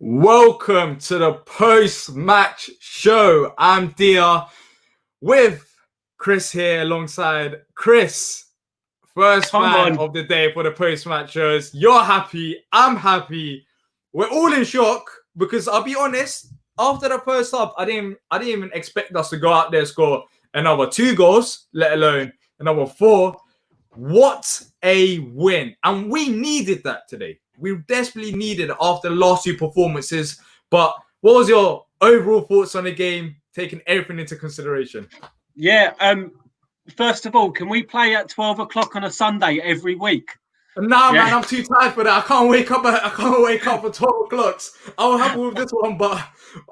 Welcome to the post-match show. I'm Diyar with Chris here alongside Chris. First man of the day for the post-match shows. You're happy. I'm happy. We're all in shock because I'll be honest, after the first half, I didn't even expect us to go out there and score another 2 goals, let alone another 4. What a win. And we needed that today. We desperately needed it after the last 2 performances. But what was your overall thoughts on the game, taking everything into consideration? Yeah. First of all, can we play at 12 o'clock on a Sunday every week? Nah, man, I'm too tired for that. I can't wake up for 12 o'clock. I was happy with this one, but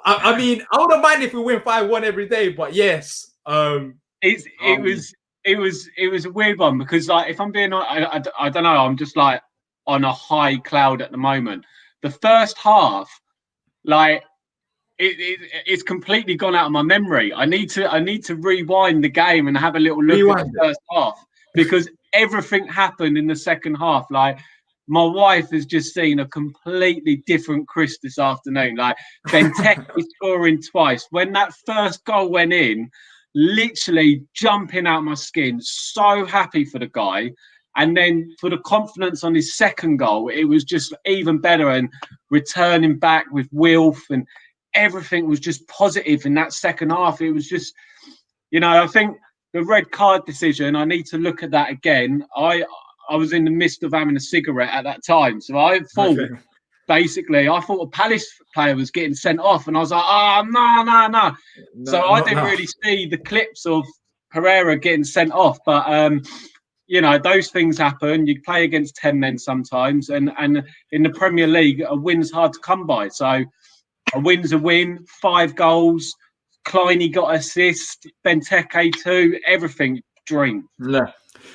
I mean, I wouldn't mind if we win 5-1 every day. But yes, it was a weird one because, like, if I'm being, I don't know, I'm just like on a high cloud at the moment. The first half, like, it's completely gone out of my memory. I need to rewind the game and have a little look at the first half because everything happened in the second half. Like, my wife has just seen a completely different Chris this afternoon. Like, Benteke is scoring twice. When that first goal went in, literally jumping out my skin, so happy for the guy. And then for the confidence on his second goal, it was just even better. And returning back with Wilf, and everything was just positive in that second half. It was just, I think the red card decision, I need to look at that again. I was in the midst of having a cigarette at that time. So I thought, I thought a Palace player was getting sent off. And I was like, no. So I didn't really see the clips of Pereira getting sent off. But, those things happen. You play against 10 men sometimes. And in the Premier League, a win's hard to come by. So a win's a win. 5 goals. Kleiny got assist. Benteke 2. Everything. Dream. Yeah.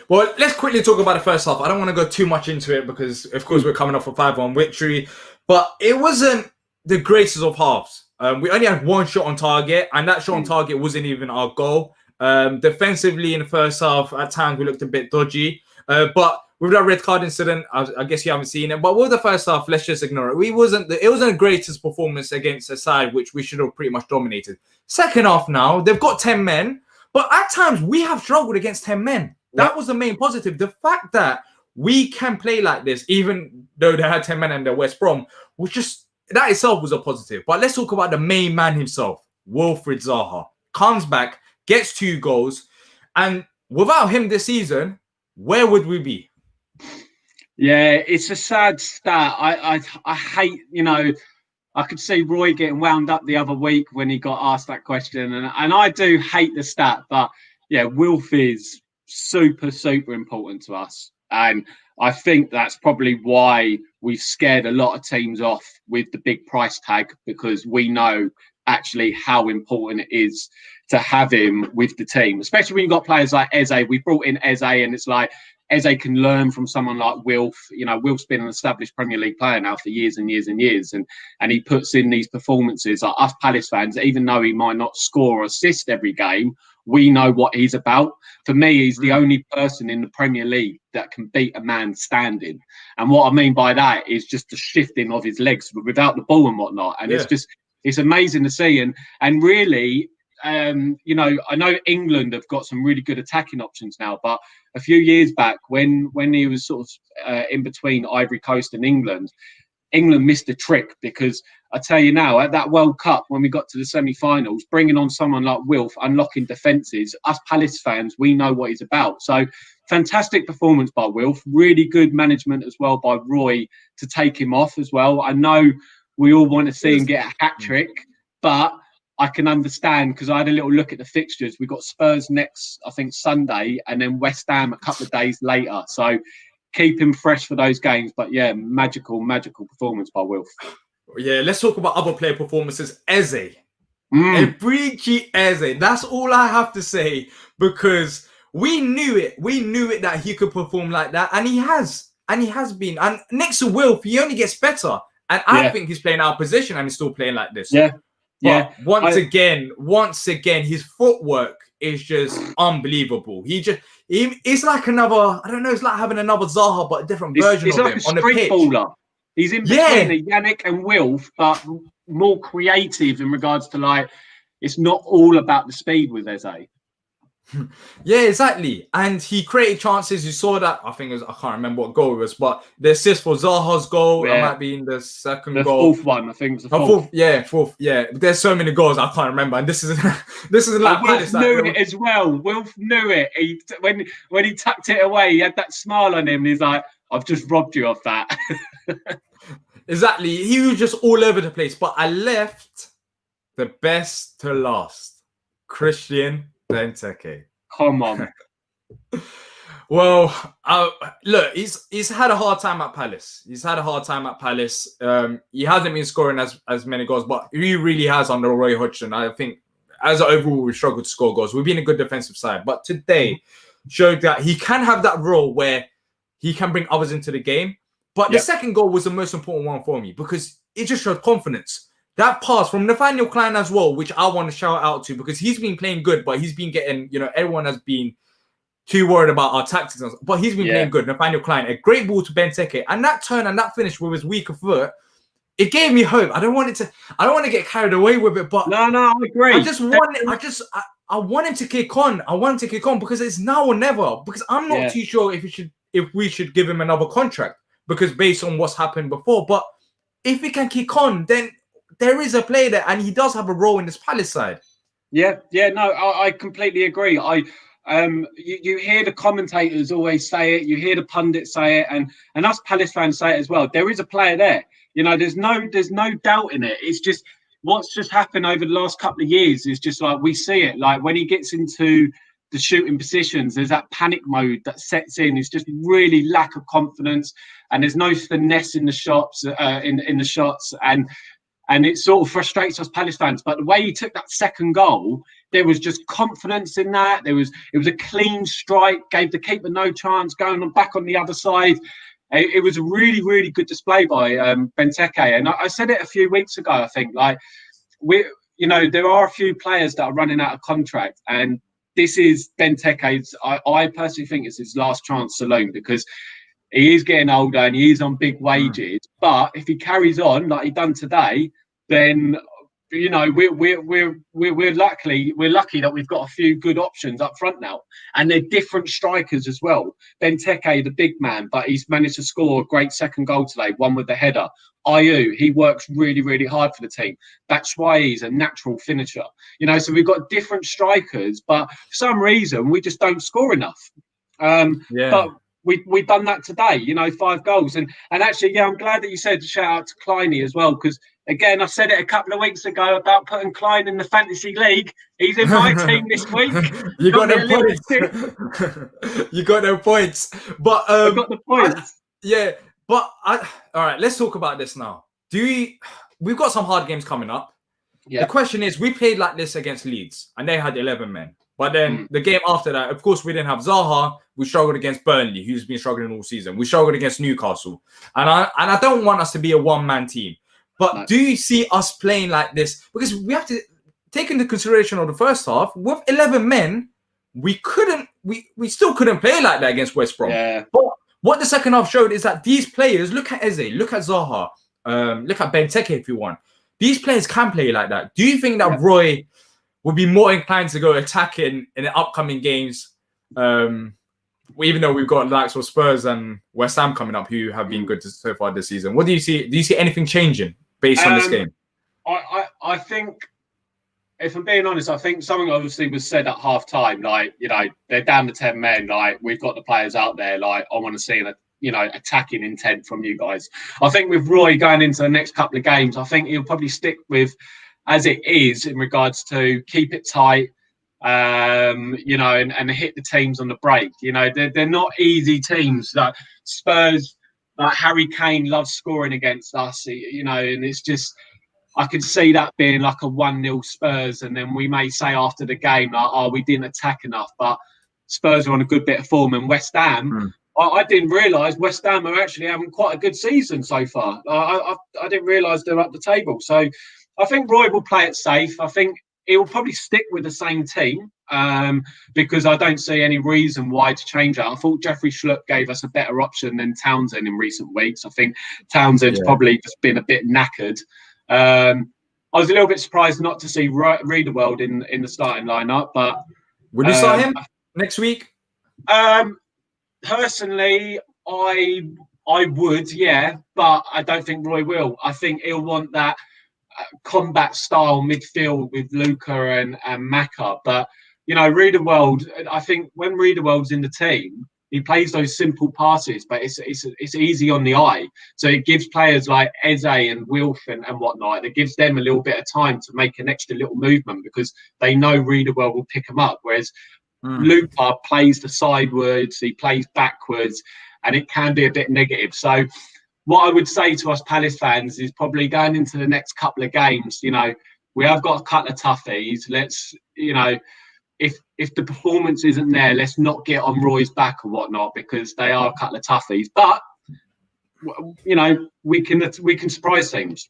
Well, let's quickly talk about the first half. I don't want to go too much into it because, of course, we're coming off a 5-1 victory. But it wasn't the greatest of halves. We only had 1 shot on target, and that shot on target wasn't even our goal. Defensively in the first half, at times we looked a bit dodgy. But with that red card incident, I guess you haven't seen it. But with the first half, let's just ignore it. It wasn't the greatest performance against a side which we should have pretty much dominated. Second half now, they've got 10 men. But at times, we have struggled against 10 men. That was the main positive. The fact that we can play like this, even though they had 10 men and the West Brom, was just, that itself was a positive. But let's talk about the main man himself, Wilfried Zaha. Comes back, gets 2 goals. And without him this season, where would we be? Yeah, it's a sad stat. I hate, I could see Roy getting wound up the other week when he got asked that question. And I do hate the stat. But, yeah, Wilf is super, super important to us. And I think that's probably why we've scared a lot of teams off with the big price tag, because we know actually how important it is to have him with the team, especially when you've got players like Eze. We brought in Eze, and it's like Eze can learn from someone like Wilf. Wilf's been an established Premier League player now for years and years and years, and he puts in these performances. Like us Palace fans, even though he might not score or assist every game, we know what he's about. For me, he's the only person in the Premier League that can beat a man standing. And what I mean by that is just the shifting of his legs without the ball and whatnot. And it's amazing to see. And really, I know England have got some really good attacking options now, but a few years back when he was sort of in between Ivory Coast and England missed a trick, because I tell you now, at that World Cup, when we got to the semi-finals, bringing on someone like Wilf, unlocking defences, us Palace fans, we know what he's about. So fantastic performance by Wilf, really good management as well by Roy to take him off as well. I know we all want to see him get a hat-trick, but I can understand, because I had a little look at the fixtures. We've got Spurs next, I think, Sunday, and then West Ham a couple of days later. So keep him fresh for those games. But yeah, magical performance by Wilf. Yeah, let's talk about other player performances. Eze. Ebriki Eze. That's all I have to say, because we knew it. We knew it that he could perform like that, and he has. And he has been. And next to Wilf, he only gets better. And I think he's playing out of position and he's still playing like this. Yeah. But once again, his footwork is just unbelievable. It's like another, I don't know, it's like having another Zaha, but a different version of him on the pitch. Baller. He's in between Yeah, the Yannick and Wilf, but more creative in regards to like it's not all about the speed with Eze. yeah, exactly. And he created chances. You saw that. I think it was, I can't remember what goal it was, but the assist for Zaha's goal, that Yeah, might be in the second the goal. fourth one, I think, was the Oh, fourth. fourth, yeah. There's so many goals I can't remember, and this is this is like Wilf Palace. knew it as well. Wilf knew it. When he tucked it away, he had that smile on him. And he's like, "I've just robbed you of that." Exactly. He was just all over the place. But I left the best to last. Christian Benteke. Come on. Well, look, he's had a hard time at Palace. He's had a hard time at Palace. He hasn't been scoring as many goals, but he really has under Roy Hodgson. I think as overall we struggled to score goals. We've been a good defensive side, but today showed that he can have that role where he can bring others into the game. But the second goal was the most important one for me because it just showed confidence. That pass from Nathaniel Klein as well, which I want to shout out to because he's been playing good, but he's been getting, everyone has been too worried about our tactics, but he's been playing good. Nathaniel Klein, a great ball to Benteke, and that turn and that finish with his weaker foot, it gave me hope. I don't want to get carried away with it, but no, I agree. I want him to kick on. I want him to kick on because it's now or never. Because I'm not too sure if we should give him another contract because based on what's happened before. But if he can kick on, then there is a player there, and he does have a role in this Palace side. No, I completely agree. You hear the commentators always say it, you hear the pundits say it, and us Palace fans say it as well. There is a player there. There's no doubt in it. It's just what's just happened over the last couple of years is just like we see it. Like when he gets into the shooting positions, there's that panic mode that sets in. It's just really lack of confidence, and there's no finesse in the shots, in the shots, and it sort of frustrates us Palace fans. But the way he took that second goal, there was just confidence in that. It was a clean strike, gave the keeper no chance, going back on the other side. It was a really, really good display by Benteke. And I said it a few weeks ago, I think, like, there are a few players that are running out of contract. And this is Benteke's, I personally think it's his last chance saloon because he is getting older and he is on big wages. But if he carries on like he done today, then we're lucky that we've got a few good options up front now, and they're different strikers as well. Benteke, the big man, but he's managed to score a great second goal today, one with the header. Ayew, he works really, really hard for the team. That's why he's a natural finisher. So we've got different strikers, but for some reason we just don't score enough. But we've done that today, 5 goals. And actually, I'm glad that you said shout out to Kleiny as well, because again, I said it a couple of weeks ago about putting Klein in the fantasy league. He's in my team this week. You got no points. You got no points. But I got the points. All right, let's talk about this now. We've got some hard games coming up. The question is, we played like this against Leeds and they had 11 men. But then the game after that, of course, we didn't have Zaha. We struggled against Burnley, who's been struggling all season. We struggled against Newcastle. And I don't want us to be a one-man team. But do you see us playing like this? Because we have to take into consideration of the first half, with 11 men, we still couldn't play like that against West Brom. Yeah. But what the second half showed is that these players, look at Eze, look at Zaha, look at Benteke if you want. These players can play like that. Do you think that Roy would be more inclined to go attacking in the upcoming games, even though we've got likes of Spurs and West Ham coming up who have been good so far this season? What do you see? Do you see anything changing based on this game? I think, if I'm being honest, I think something obviously was said at half time, like, they're down to 10 men, like, we've got the players out there, like, I want to see an attacking intent from you guys. I think with Roy going into the next couple of games, I think he'll probably stick with as it is in regards to keep it tight, and hit the teams on the break. They're not easy teams. Like Spurs, like Harry Kane loves scoring against us, and it's just, I could see that being like a 1-0 Spurs, and then we may say after the game, like, oh, we didn't attack enough, but Spurs are on a good bit of form. And West Ham, I didn't realise West Ham are actually having quite a good season so far. I didn't realise they're up the table. So I think Roy will play it safe. I think he will probably stick with the same team. because I don't see any reason why to change that. I thought Jeffrey Schlupp gave us a better option than Townsend in recent weeks. I think Townsend's probably just been a bit knackered. I was a little bit surprised not to see Riedewald in the starting lineup, but will you start him next week? Personally, I would, yeah, but I don't think Roy will. I think he'll want that combat style midfield with Luca and Maka. But Riedewald, I think when Riedewald's in the team, he plays those simple passes, but it's easy on the eye. So it gives players like Eze and Wilf and whatnot, it gives them a little bit of time to make an extra little movement because they know Riedewald will pick them up. Whereas Luca plays the sidewards, he plays backwards, and it can be a bit negative. So what I would say to us Palace fans is probably going into the next couple of games, we have got a couple of toughies. Let's, if the performance isn't there, let's not get on Roy's back or whatnot because they are a couple of toughies. But we can surprise teams.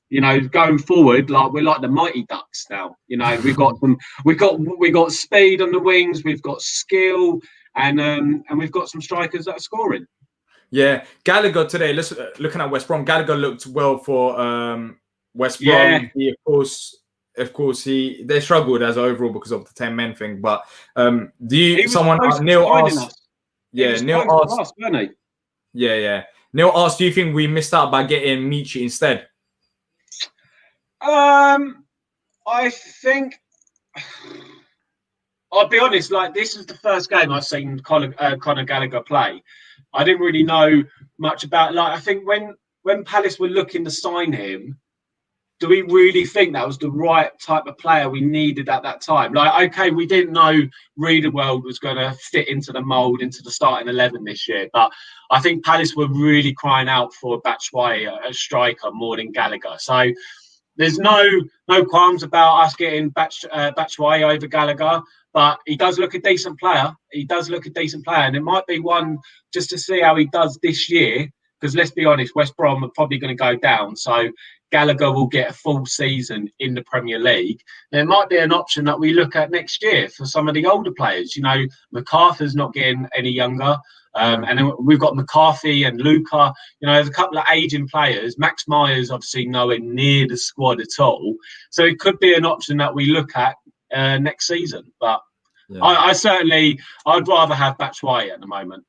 Going forward, like we're like the Mighty Ducks now. We've got speed on the wings, we've got skill, and we've got some strikers that are scoring. Yeah, Gallagher today. Looking at West Brom, Gallagher looked well for West Brom. Yeah. He, of course, they struggled as overall because of the 10-men thing. But Neil asked? Yeah, Neil asked. Yeah. Neil asked, do you think we missed out by getting Michi instead? I think. I'll be honest. Like this is the first game I've seen Conor Gallagher play. I didn't really know much about. Like I think when Palace were looking to sign him, do we really think that was the right type of player we needed at that time? Like, okay, we didn't know Riedewald was going to fit into the mould, into the starting 11 this year, but I think Palace were really crying out for Batshuayi, a striker, more than Gallagher. So there's no qualms about us getting Batshuayi over Gallagher, but he does look a decent player. And it might be one just to see how he does this year, because let's be honest, West Brom are probably going to go down. So Gallagher will get a full season in the Premier League. There might be an option that we look at next year for some of the older players. MacArthur's not getting any younger. And then we've got McCarthy and Luca. There's a couple of aging players. Max Meyer's obviously nowhere near the squad at all. So it could be an option that we look at next season. But yeah. I'd rather have Batshuayi at the moment.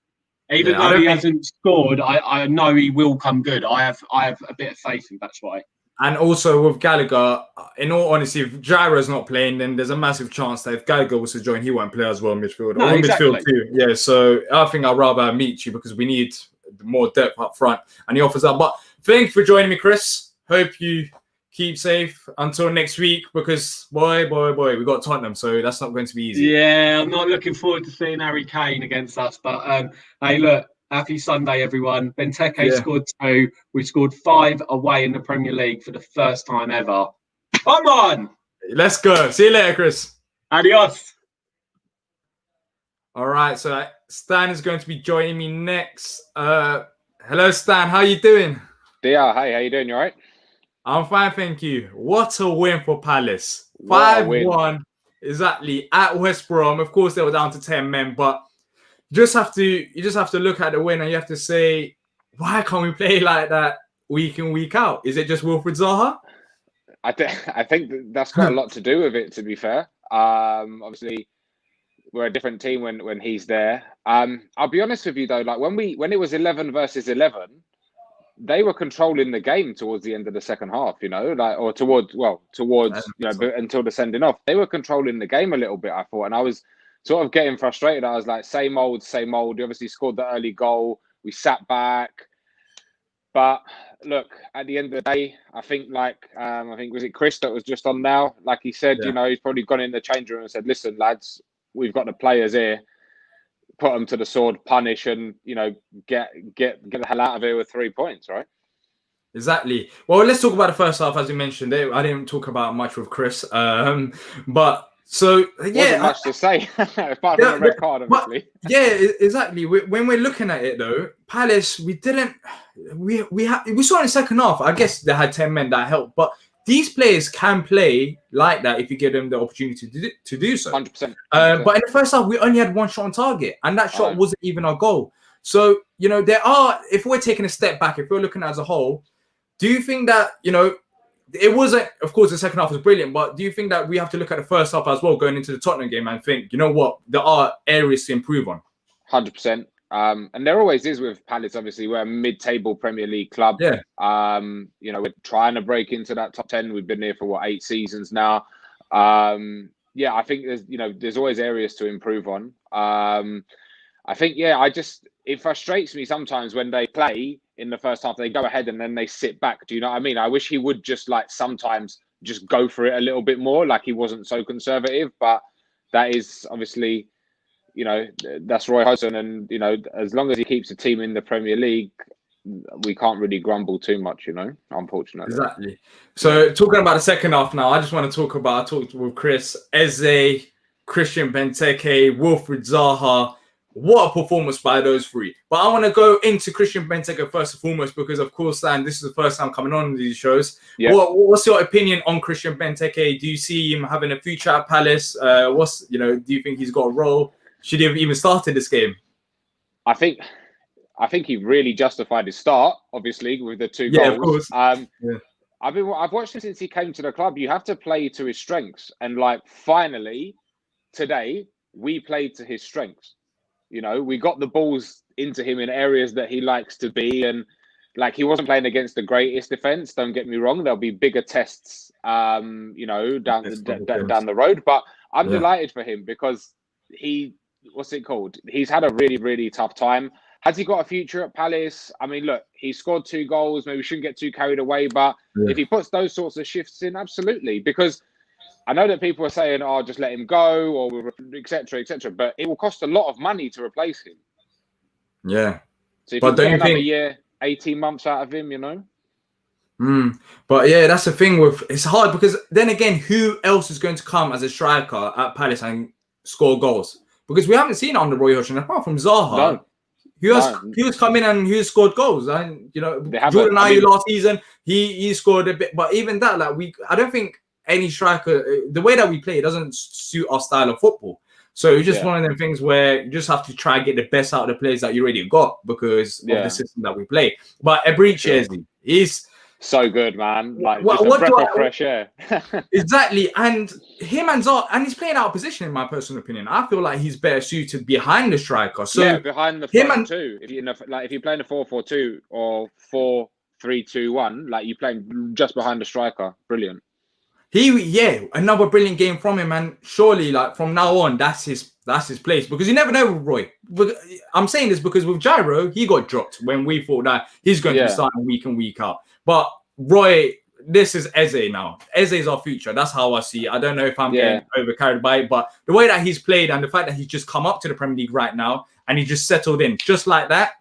Even though he hasn't scored, I know he will come good. I have a bit of faith in Batshuayi. And also with Gallagher, in all honesty, if Diyar's not playing, then there's a massive chance that if Gallagher was to join, he won't play as well in midfield. No, exactly. Midfield too. Yeah, so I think I'd rather have Michi because we need more depth up front, and he offers that. But thank you for joining me, Chris. Hope you keep safe until next week because, boy, we got Tottenham, so that's not going to be easy. Yeah, I'm not looking forward to seeing Harry Kane against us. But, hey, look, happy Sunday, everyone. Benteke scored 2. We scored 5 away in the Premier League for the first time ever. Come on! Let's go. See you later, Chris. Adios. All right, so Stan is going to be joining me next. Hello, Stan. How you doing? Diyar, hey, how you doing? You all right? I'm fine, thank you. What a win for Palace. 5-1, exactly, at West Brom. Of course, they were down to 10 men, but you just have to look at the win and you have to say, why can't we play like that week in, week out? Is it just Wilfried Zaha? I think that's got a lot to do with it, to be fair. Obviously, we're a different team when he's there. I'll be honest with you, though, like when it was 11 versus 11, they were controlling the game towards the end of the second half, towards until the sending off. They were controlling the game a little bit, I thought, and I was sort of getting frustrated. I was like, same old. You obviously scored the early goal. We sat back. But look, at the end of the day, I think was it Chris that was just on now? Like he said, he's probably gone in the change room and said, listen, lads, we've got the players here. Put them to the sword, punish, and get the hell out of here with 3 points, right? Exactly. Well, let's talk about the first half, as you mentioned. I didn't talk about much with Chris, but so wasn't much to say apart from the red card, obviously. Yeah, exactly. When we're looking at it, though, Palace, we saw in the second half. I guess they had 10 men that helped, but these players can play like that if you give them the opportunity to do so. 100%. But in the first half, we only had one shot on target, and that shot wasn't even our goal. So, if we're taking a step back, if we're looking as a whole, do you think that, it wasn't, of course, the second half was brilliant, but do you think that we have to look at the first half as well going into the Tottenham game and think, you know what, there are areas to improve on? 100%. And there always is with Palace, obviously. We're a mid-table Premier League club. Yeah. We're trying to break into that top 10. We've been here for 8 seasons now. I think there's always areas to improve on. I think, it frustrates me sometimes when they play in the first half, they go ahead and then they sit back. Do you know what I mean? I wish he would just sometimes just go for it a little bit more, like he wasn't so conservative, but that is obviously, that's Roy Hodgson. And, as long as he keeps the team in the Premier League, we can't really grumble too much, unfortunately. Exactly. So talking about the second half now, I just want to talk about, I talked with Chris, Eze, Christian Benteke, Wilfried Zaha. What a performance by those three. But I want to go into Christian Benteke first and foremost, because of course, Dan, this is the first time coming on these shows. Yeah. What's your opinion on Christian Benteke? Do you see him having a future at Palace? Do you think he's got a role? Should he have even started this game? I think he really justified his start, obviously, with the 2 goals. Of course. I've watched him since he came to the club. You have to play to his strengths. And finally, today, we played to his strengths. We got the balls into him in areas that he likes to be. And he wasn't playing against the greatest defense. Don't get me wrong. There'll be bigger tests, down the road. But I'm delighted for him because he's had a really, really tough time. Has he got a future at Palace? I mean, look, he scored 2 goals. Maybe we shouldn't get too carried away. But if he puts those sorts of shifts in, absolutely. Because I know that people are saying, just let him go, or et cetera, et cetera. But it will cost a lot of money to replace him. Yeah. So if you get another year, 18 months out of him, But yeah, that's the thing it's hard because then again, who else is going to come as a striker at Palace and score goals? Because we haven't seen it under Roy Hodgson, apart from Zaha. No. He was coming and he scored goals. And Jordan Ayew last season, he scored a bit. But even that, I don't think any striker, the way that we play, doesn't suit our style of football. So it's just one of them things where you just have to try and get the best out of the players that you already got because of the system that we play. But Eberechi, he's so good, man. Just a breath of fresh air. Exactly. And him and Zaha, and he's playing out of position, in my personal opinion. I feel like he's better suited behind the striker. So behind the front too. If you're playing a 4-4-2 or 4-3-2-1, you're playing just behind the striker. Brilliant. Another brilliant game from him, and surely, from now on, that's his place because you never know with Roy. I'm saying this because with Gyro, he got dropped when we thought that he's going to be starting week in, week out. But Roy, this is Eze now. Eze is our future. That's how I see it. I don't know if I'm getting overcarried by it, but the way that he's played and the fact that he's just come up to the Premier League right now and he just settled in just like that,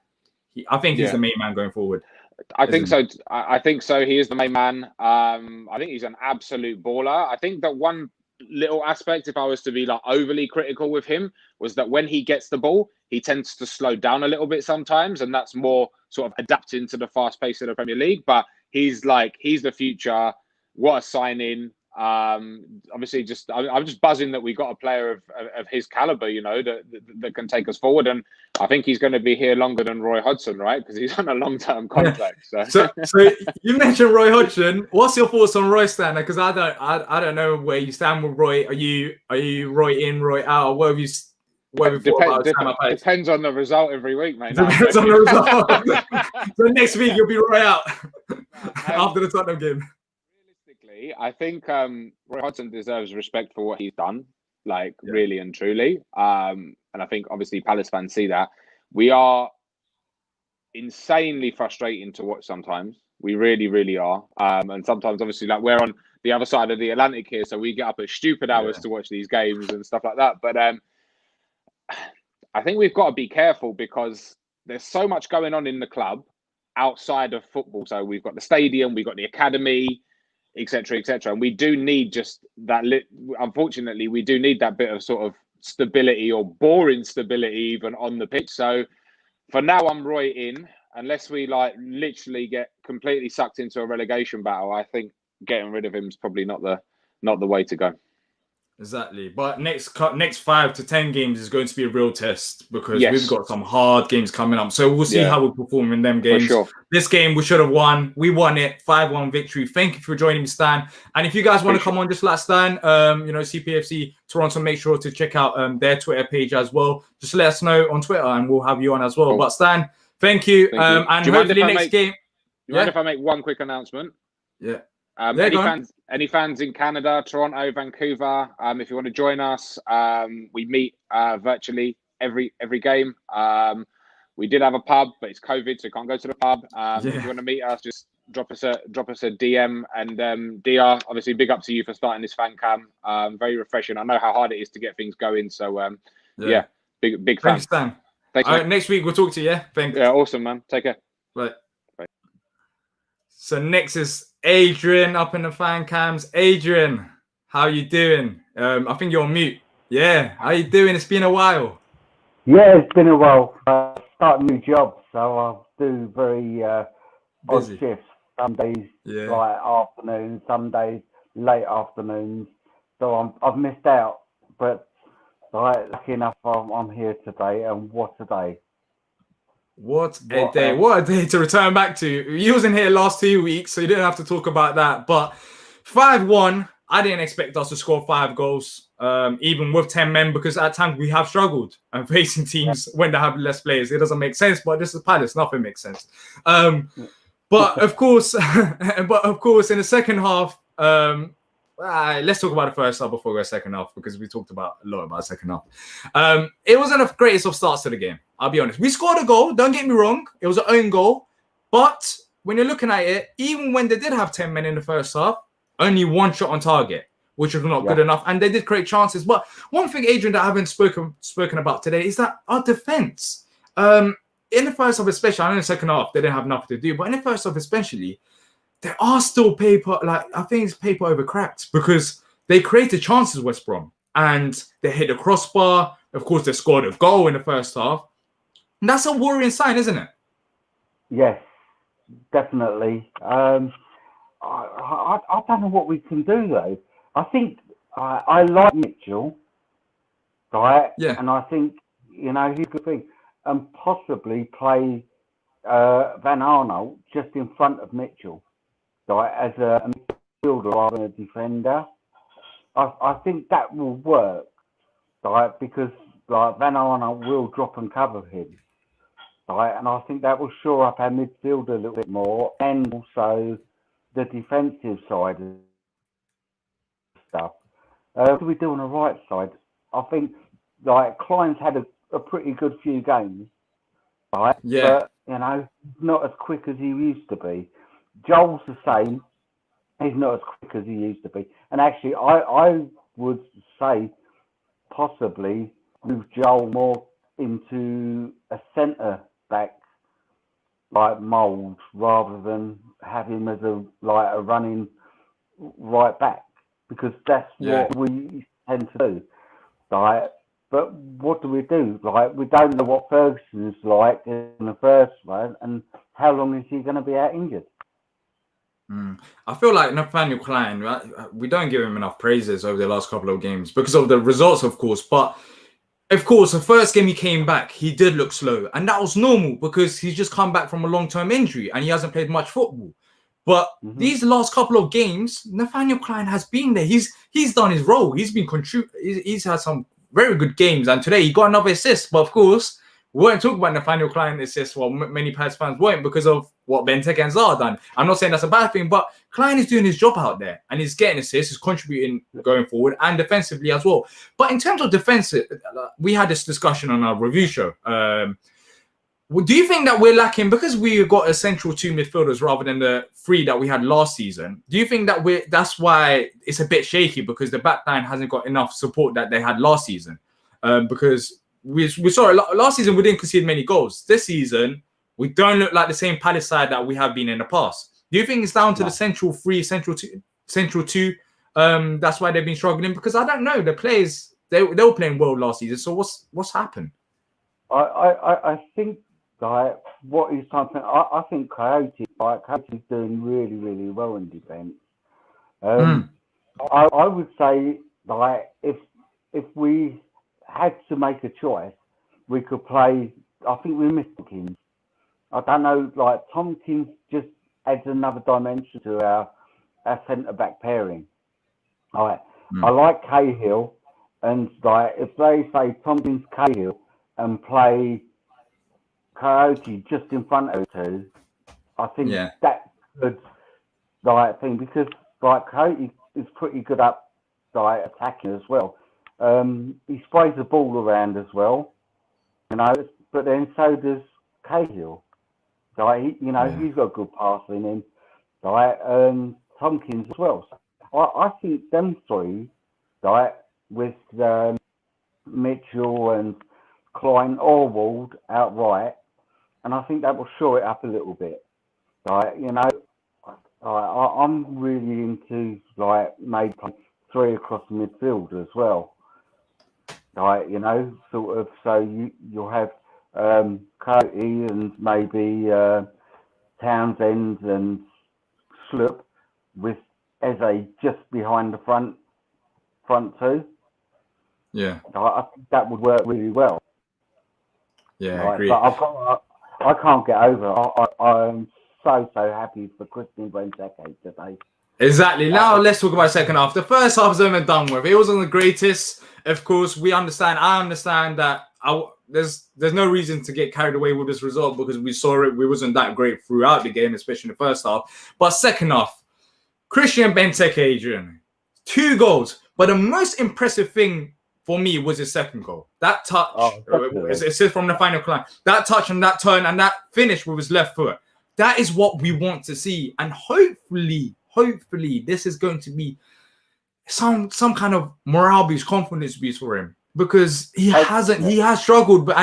I think he's the main man going forward. I think so. I think so. He is the main man. I think he's an absolute baller. I think that one little aspect, if I was to be overly critical with him, was that when he gets the ball, he tends to slow down a little bit sometimes, and that's more sort of adapting to the fast pace of the Premier League. But he's the future. What a signing! Obviously, I'm just buzzing that we got a player of his caliber, that can take us forward. And I think he's going to be here longer than Roy Hodgson, right? Because he's on a long-term contract. So you mentioned Roy Hodgson. What's your thoughts on Roy Stander? Because I don't know where you stand with Roy. Are you Roy in, Roy out? What have you thought about depends on the result every week, mate. Depends on the result. So next week you'll be Roy out after the Tottenham game. I think Roy Hodgson deserves respect for what he's done, really and truly. And I think obviously Palace fans see that. We are insanely frustrating to watch sometimes. We really, really are. And sometimes obviously we're on the other side of the Atlantic here, so we get up at stupid hours to watch these games and stuff like that. But I think we've got to be careful because there's so much going on in the club outside of football. So we've got the stadium, we've got the academy, etc., etc. And we do need just that. Unfortunately, we do need that bit of sort of stability or boring stability even on the pitch. So for now, I'm Roy in. Unless we literally get completely sucked into a relegation battle, I think getting rid of him is probably not the way to go. Exactly. But next 5 to 10 games is going to be a real test because Yes. we've got some hard games coming up. So we'll see how we perform in them games. For sure. This game we should have won. We won it. 5-1 victory. Thank you for joining me, Stan. And if you guys want to come on just like Stan, CPFC Toronto, make sure to check out their Twitter page as well. Just let us know on Twitter and we'll have you on as well. Cool. But Stan, thank you. And hopefully next game. Do you mind if I make one quick announcement? Yeah. Any fans in Canada, Toronto, Vancouver, if you want to join us, we meet virtually every game. We did have a pub, but it's COVID, so you can't go to the pub. If you want to meet us, just drop us a DM. And Diyar, obviously, big up to you for starting this fan cam. Very refreshing. I know how hard it is to get things going. So big fan. Thanks, Stan. Thanks, all right, next week we'll talk to you. Yeah, thanks. Yeah, awesome, man. Take care. Bye. So next is Adrian up in the fan cams. Adrian, how you doing? I think you're on mute. Yeah, how you doing? It's been a while. Yeah, it's been a while. Start a new job, so I'll do very odd shifts. Some days like afternoons, some days late afternoons. So I've missed out, but lucky enough I'm here today, and what a day. What a day to return back to. You wasn't here last 2 weeks, so you didn't have to talk about that. But 5-1, I didn't expect us to score 5 goals, even with 10 men, because at times we have struggled and facing teams when they have less players. It doesn't make sense, but this is Palace. Nothing makes sense. But of course, in the second half, let's talk about the first half before we go second half, because we talked a lot about second half. It wasn't the greatest of starts to the game. I'll be honest. We scored a goal. Don't get me wrong. It was an own goal. But when you're looking at it, even when they did have 10 men in the first half, only 1 shot on target, which was not good enough. And they did create chances. But one thing, Adrian, that I haven't spoken about today is that our defense. In the first half especially, I know in the second half, they didn't have nothing to do. But in the first half especially, there are still paper, I think it's paper over cracked, because they created chances, West Brom, and they hit the crossbar. Of course, they scored a goal in the first half. And that's a worrying sign, isn't it? Yes, definitely. I don't know what we can do, though. I think I like Mitchell, right? Yeah. And I think, he could think and possibly play Van Arnold just in front of Mitchell. As a midfielder rather than a defender. I think that will work, because Van Arnold will drop and cover him. And I think that will shore up our midfield a little bit more, and also the defensive side of stuff. What do we do on the right side? I think Klein's had a pretty good few games, right? Yeah. But not as quick as he used to be. Joel's the same. He's not as quick as he used to be. And actually, I would say possibly move Joel more into a centre-back mould rather than have him as a running right back, because that's what we tend to do. But what do? We don't know what Ferguson's like in the first one, and how long is he going to be out injured? I feel like Nathaniel Klein, right? We don't give him enough praises over the last couple of games because of the results, of course. But of course, the first game he came back, he did look slow, and that was normal because he's just come back from a long-term injury and he hasn't played much football. But these last couple of games, Nathaniel Klein has been there. He's done his role. He's been he's had some very good games, and today he got another assist. But of course, we won't talk about Nathaniel Klein assists. Well, many Palace fans won't, because of what Benteke and Zaha done. I'm not saying that's a bad thing, but Klein is doing his job out there, and he's getting assists, he's contributing going forward, and defensively as well. But in terms of defensive, we had this discussion on our review show. Do you think that we're lacking, because we got essential 2 midfielders rather than the 3 that we had last season? Do you think that that's why it's a bit shaky, because the back line hasn't got enough support that they had last season? Because we saw it last season, we didn't concede many goals. This season, we don't look like the same Palace side that we have been in the past. Do you think it's down to the central 3, central 2? That's why they've been struggling? Because I don't know. The players, they were playing well last season. So what's happened? I think what he's trying to, I think Coyote's doing really, really well in defence. I would say, like, if we had to make a choice, we could play. I think we missed Tompkins. I don't know, like Tompkins just adds another dimension to our centre back pairing. I like Cahill, and like if they say Tompkins, Cahill, and play Coyote just in front of the two, I think that could like thing because like Coyote is pretty good up like attacking as well. He sprays the ball around as well, you know. But then so does Cahill. Like he's got good passing in him. Like Tompkins as well. So I think them three, like with Mitchell and Klein or Ward outright, and I think that will shore it up a little bit. Like I'm really into like maybe three across the midfield as well. Like sort of. So you'll have Coyote and maybe Townsend and Sloop with Eze just behind the front two. Yeah, I think that would work really well. Yeah, I agree. But I can't get over. I'm so happy for Christian Benteke today. Exactly. Now let's talk about second half. The first half is over and done with. It wasn't the greatest. Of course, we understand. I understand that there's no reason to get carried away with this result because we saw it. We wasn't that great throughout the game, especially in the first half. But second half, Christian Benteke, Adrian, 2 goals. But the most impressive thing for me was his second goal. That touch, it says from the final line. That touch and that turn and that finish with his left foot. That is what we want to see. And hopefully, this is going to be some kind of morale boost, confidence boost for him. Because he has struggled, but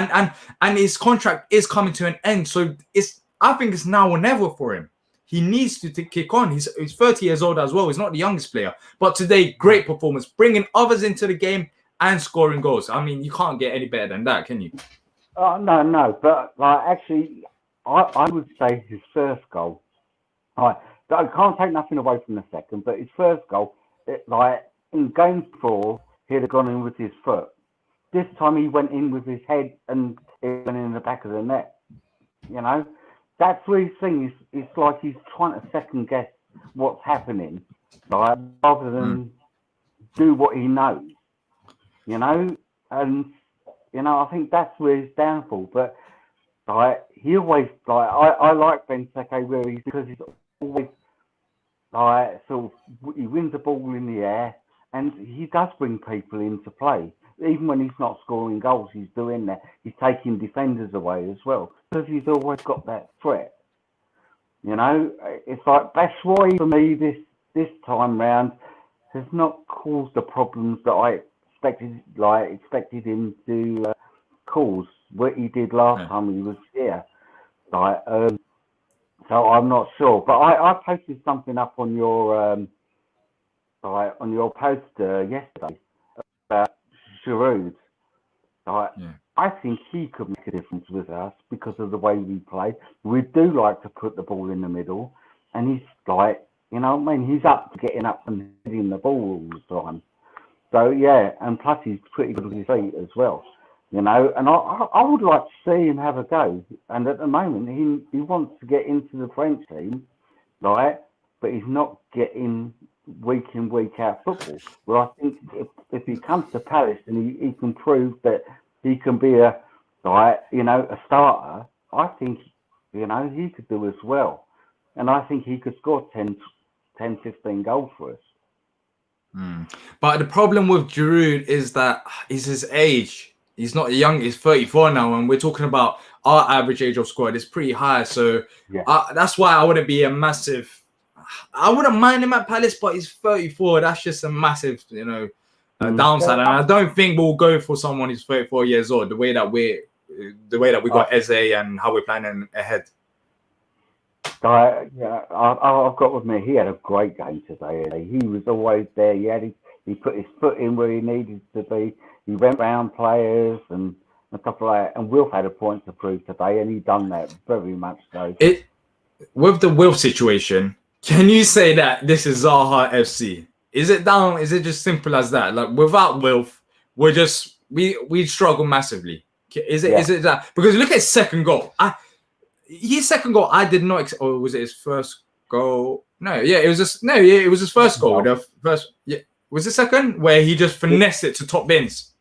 and his contract is coming to an end. So I think it's now or never for him. He needs to kick on. He's 30 years old as well. He's not the youngest player. But today, great performance, bringing others into the game and scoring goals. I mean, you can't get any better than that, can you? No. But like actually, I would say his first goal. I can't take nothing away from the second, but his first goal, like in games before, he'd have gone in with his foot. This time he went in with his head and it went in the back of the net. That's where he's saying it's like he's trying to second guess what's happening, like, rather than do what he knows. And I think that's where his downfall. But like he always I like Benteke where because he's always like sort of he wins the ball in the air and he does bring people into play. Even when he's not scoring goals, he's doing that. He's taking defenders away as well because he's always got that threat. It's like Batshuayi for me this time round has not caused the problems that I expected him to cause. What he did last time he was here. So I'm not sure, but I posted something up on your post yesterday about Giroud. I think he could make a difference with us because of the way we play. We do like to put the ball in the middle, and he's he's up to getting up and hitting the ball all the time. So yeah, and plus he's pretty good with his feet as well. And I would like to see him have a go. And at the moment, he wants to get into the French team, right? But he's not getting week in, week out football. Well, I think if he comes to Paris and he can prove that he can be a starter, I think, he could do as well. And I think he could score 10, 15 goals for us. But the problem with Giroud is that he's his age. He's not young. He's 34 now, and we're talking about our average age of squad is pretty high. So that's why I wouldn't be a massive. I wouldn't mind him at Palace, but he's 34. That's just a massive, downside. And I don't think we'll go for someone who's 34 years old. The way that we got Eze and how we're planning ahead. I've got with me. He had a great game today. He was always there. He put his foot in where he needed to be. He went round players and stuff like that. And Wilf had a point to prove today, and he done that very much so. With the Wilf situation, Can you say that this is Zaha FC? Is it down? Is it just simple as that? Like without Wilf, we struggle massively. Is it? Yeah. Is it that? Because look at his second goal. His second goal, I did not. Or was it his first goal? No, yeah, it was just no, yeah, it was his first goal. The first, yeah, was the second where he just finessed it to top bins.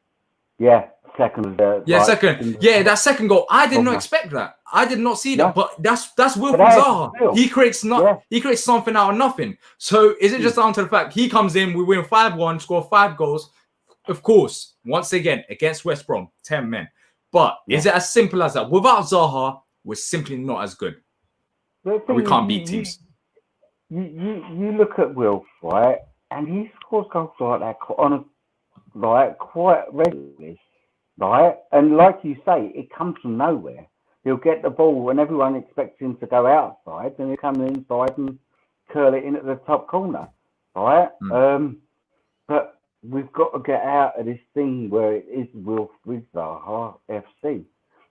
Yeah, second. Yeah, second. Yeah, that second goal. I did not expect that. I did not see that. Yeah. But that's Wilfried Zaha. He creates he creates something out of nothing. So is it just down to the fact he comes in, we win 5-1, score 5 goals? Of course, once again, against West Brom, 10 men. But is it as simple as that? Without Zaha, we're simply not as good. We can't beat teams. You look at Wilf, right, and he scores goals like that quite regularly, right? And like you say, it comes from nowhere. He'll get the ball when everyone expects him to go outside, and he'll come inside and curl it in at the top corner, right? But we've got to get out of this thing where it is Wilfried Zaha FC.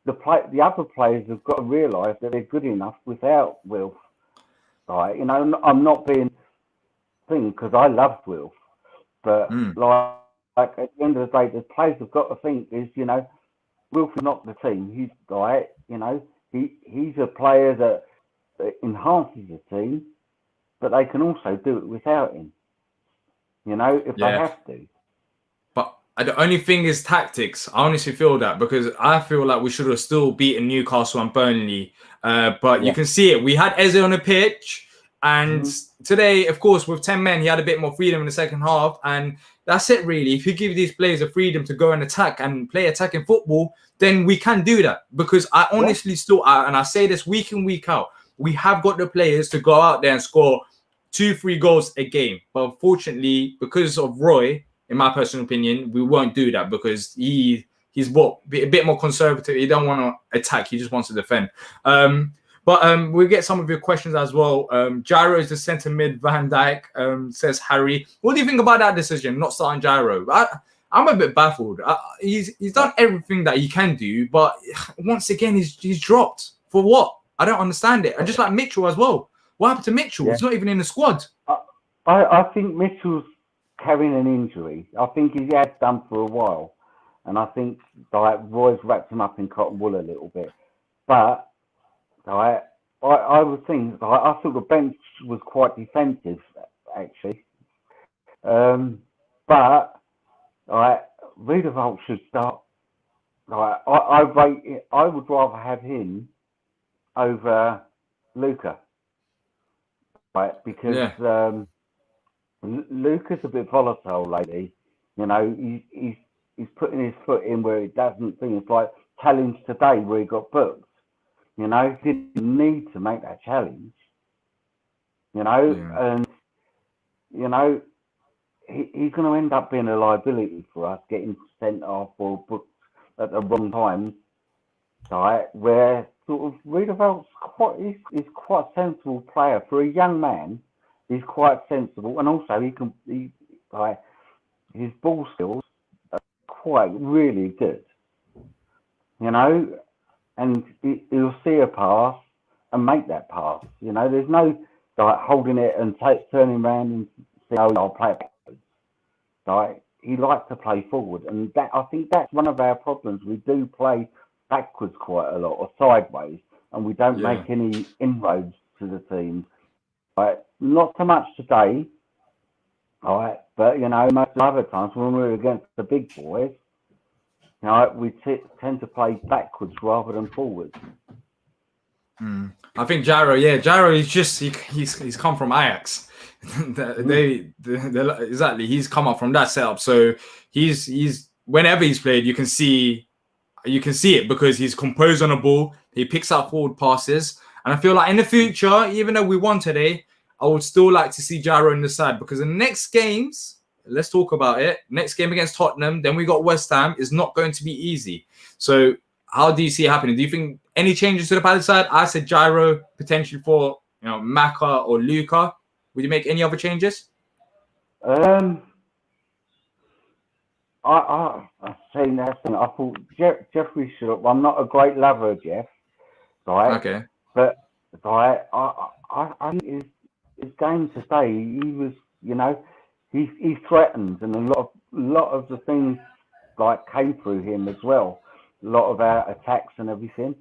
The other players have got to realise that they're good enough without Wilf. Right, you know, I'm not being thing because I love Wilf, but like at the end of the day, the players have got to think is, you know, Wilf is not the team. He's right, you know, he's a player that enhances the team, but they can also do it without him. You know, if they have to. But the only thing is tactics. I honestly feel that because I feel like we should have still beaten Newcastle and Burnley. But you can see it. We had Eze on the pitch. And today, of course, with 10 men, he had a bit more freedom in the second half. And that's it, really. If you give these players the freedom to go and attack and play attacking football, then we can do that. Because I honestly still, and I say this week in, week out, we have got the players to go out there and score 2-3 goals a game. But unfortunately, because of Roy, in my personal opinion, we won't do that because he's a bit more conservative. He don't want to attack. He just wants to defend. But we'll get some of your questions as well. Gyro is the centre mid. Van Dijk says Harry. What do you think about that decision, not starting Gyro? I'm a bit baffled. He's done everything that he can do, but once again, he's dropped. For what? I don't understand it. And just like Mitchell as well. What happened to Mitchell? He's not even in the squad. I think Mitchell's carrying an injury. I think he has done for a while. And I think like Roy's wrapped him up in cotton wool a little bit. But I was thinking, I thought the bench was quite defensive, actually. But Riedewald should start. I would rather have him over Luca. Right, because Luca's a bit volatile lately. You know, he's putting his foot in where he doesn't think. It's like challenge today where he got booked. You know, he didn't need to make that challenge. You know, and you know, he's going to end up being a liability for us, getting sent off or booked at the wrong time. Right, where sort of Riedewald's he's quite a sensible player for a young man. He's quite sensible, and also his ball skills are quite really good. You know, and he'll see a pass and make that pass. You know, there's no like holding it and turning around and saying, "Oh, I'll play it backwards." Right, he likes to play forward, and that I think that's one of our problems. We do play backwards quite a lot or sideways, and we don't make any inroads to the team. Right, not so much today. All right, but you know, most other times when we're against the big boys, you know, we tend to play backwards rather than forwards. I think Gyro, he's come from Ajax. Exactly, he's come up from that setup. So he's whenever he's played, you can see it because he's composed on the ball. He picks up forward passes. And I feel like in the future, even though we won today, I would still like to see Gyro in the side because the next games, let's talk about it. Next game against Tottenham, then we got West Ham, is not going to be easy. So how do you see it happening? Do you think any changes to the Palace side? I said Gyro potentially for Maka or Luca. Would you make any other changes? I seen that thing. I thought Jeffrey should. I'm not a great lover of Jeff, right? Okay. But right, I think his game today, he was, you know, he threatened, and a lot of the things like came through him as well. A lot of our attacks and everything.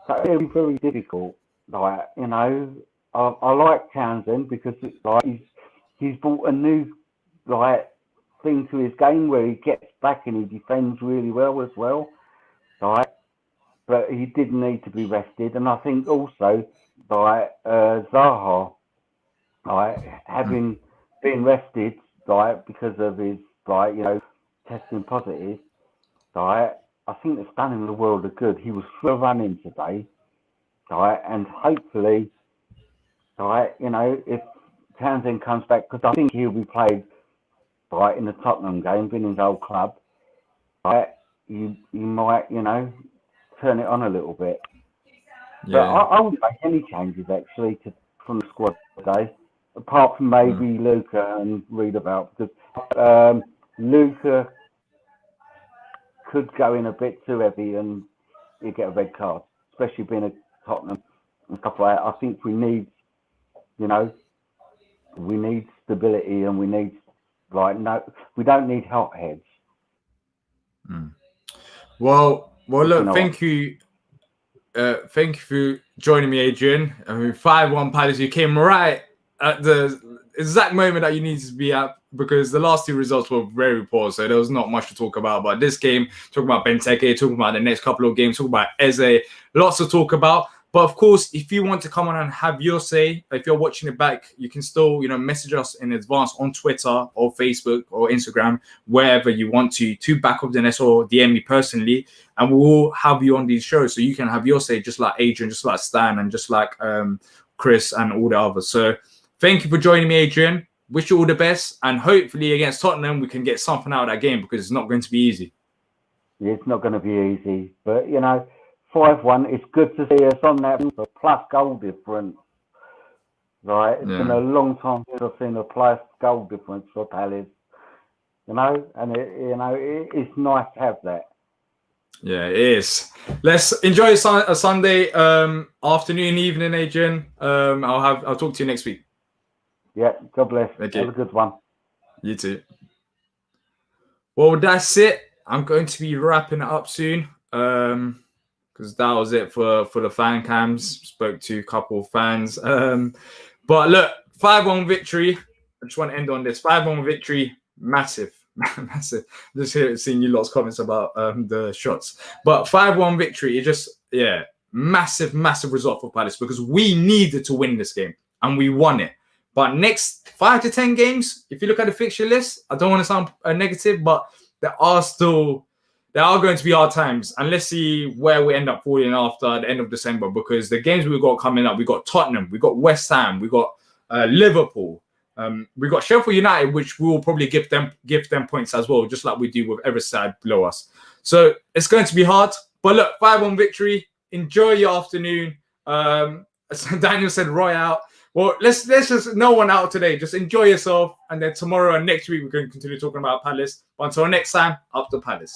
So it was very difficult. Like, you know, I like Townsend because it's like he's brought a new like thing to his game where he gets back and he defends really well as well. Right, but he did need to be rested, and I think also like Zaha, like having been rested, like because of his like, you know, testing positive, right. I think it's done him the world of good. He was full running today, right, and hopefully, right, you know, if Townsend comes back, because I think he'll be played right in the Tottenham game, being his old club, right, you might, you know, turn it on a little bit. Yeah. But I wouldn't make any changes actually from the squad today, apart from maybe Luca and read about, because Luca could go in a bit too heavy and you get a red card, especially being a Tottenham and stuff like that. I think we need, you know, we need stability, and we need we don't need hot heads. Well, look, thank you for joining me, Adrian. I mean, 5-1 Palace. You came right at the exact moment that you needed to be at, because the last two results were very poor, so there was not much to talk about. But this game, talking about Benteke, talking about the next couple of games, talking about Eze, lots to talk about. But of course, if you want to come on and have your say, if you're watching it back, you can still, you know, message us in advance on Twitter or Facebook or Instagram, wherever you want to back up the nest, or DM me personally, and we'll have you on these shows so you can have your say, just like Adrian, just like Stan, and just like Chris and all the others. So thank you for joining me, Adrian. Wish you all the best, and hopefully against Tottenham we can get something out of that game, because it's not going to be easy. Yeah, it's not going to be easy, but you know, 5-1. It's good to see us on that plus goal difference. Right, it's been a long time since I've seen a plus goal difference for Palace. You know, and it's nice to have that. Yeah, it is. Let's enjoy a Sunday afternoon, evening, Adrian. I'll talk to you next week. Yeah, God bless. Thank Have you. a good one. You too. Well, that's it. I'm going to be wrapping it up soon, because that was it for the fan cams. Spoke to a couple of fans. But look, 5-1 victory. I just want to end on this. 5-1 victory, massive. Massive. Just seeing you lot's comments about the shots. But 5-1 victory, it just, massive result for Palace, because we needed to win this game and we won it. But next 5 to 10 games, if you look at the fixture list, I don't want to sound negative, but there are going to be hard times. And let's see where we end up falling after the end of December, because the games we've got coming up, we got Tottenham, we got West Ham, we got Liverpool, we got Sheffield United, which we will probably give them points as well, just like we do with every side below us. So it's going to be hard. But look, 5-1 victory. Enjoy your afternoon. Daniel said Roy out. Well, let's just no one out today. Just enjoy yourself, and then tomorrow and next week we can continue talking about Palace. But until next time, up to Palace.